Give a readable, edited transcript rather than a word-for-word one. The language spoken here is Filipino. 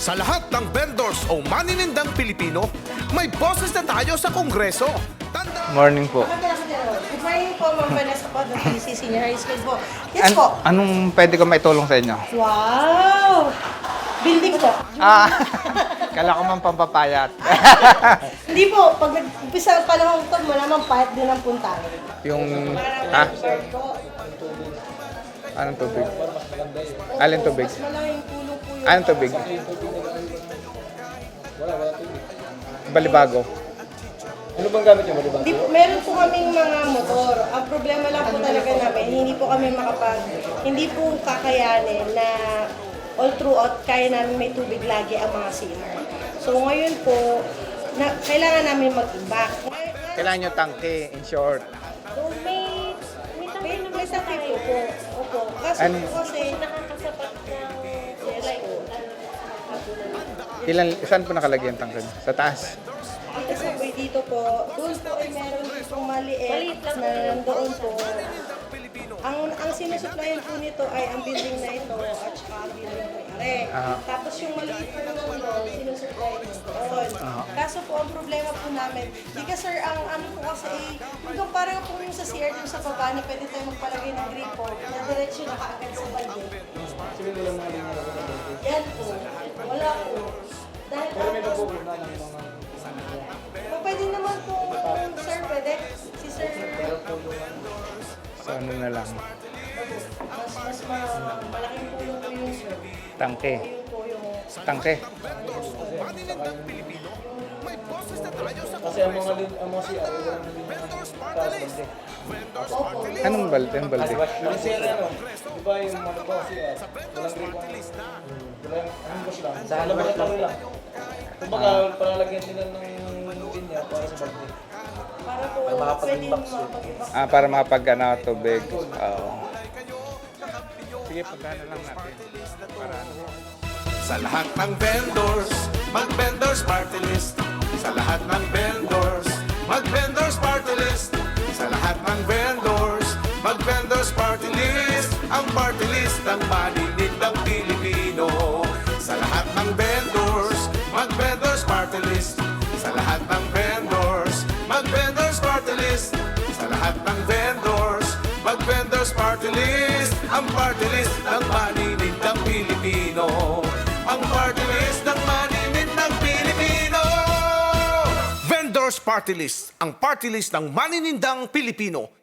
Sa lahat ng vendors o maninindang Pilipino, may boses na tayo sa Kongreso. Tanda! Morning po. Good morning po, Ma'am Vanessa po, ng PCC Senior High School po. Yes po. Anong pwede ko maitulong sa inyo? Wow! Building po. Kala ko man pampapayat. Hindi po, pag nag-umpisa pa lang ito, malamang pahit din ang puntahan. Yung, ha? Anong tubig? Alin tubig? Mas malaking tulong po yung... Anong tubig? Balibago. Ano bang gamit yung malibang? Hindi po, meron po kaming mga motor. Ang problema lang po talaga namin, hindi po kami hindi po kakayanin na all throughout kaya namin may tubig lagi ang mga CR. So ngayon po, kailangan namin mag-imbak. Kailangan nyo tangke, in short. So may sakit po. Opo. Kaso Ano? po kasi nakakasapat ng yes po. Saan po nakalagay ang tangke? Sa taas? Dito sa po dito po, doon po ay meron pong maliit na nandoon po. Ang sinusuplayan po nito ay ang building na ito at saka ang building po are. Tapos yung maliit po doon, sinusuplayan nyo doon. Kaso po ang problema po namin, di ka sir, ang ano po kasi hanggang parang po yung sa CR doon sa baba na pwede tayo magpalagay ng gripo na diretso na kaagad sa balde. Sige nila mga linya na mga Yan po. Wala po. Dahil pero may tapos, nagpupunta ng mga pwede naman po, sir, pwede. Si sir, Sa ano na lang? mas malaking tulong po yung sir. Tangke. Yun po yung... Tangke. Maninindang Pilipino, may boses na tayo sa kasi ang mga CR wala nang linya taas bande. Anong balde? Anong balde? Yung CR ano, di ba yung mga CR, walang grip walang hangos lang. Sa labas lang lang. Kumbaga, palalagyan nila ng linya para sa bande. Para po, pwede mapag-ibak. Para makapag-ano, tubig. Oo. Sige, pagkano lang natin. Para ano. Sa lahat ng vendors, mag-vendors party list. Sa lahat ng vendors, mag-vendors party list. Sa lahat ng vendors, mag-vendors party list. Ang party list ng maninindang Pilipino. Sa lahat ng vendors, mag-vendors party list. Sa lahat ng vendors, mag-vendors party list. Sa lahat ng vendors, mag-vendors party list. Ang party list ng maninindang Pilipino. Ang party list ng maninindang Pilipino. Vendors Party List, ang party list ng maninindang Pilipino.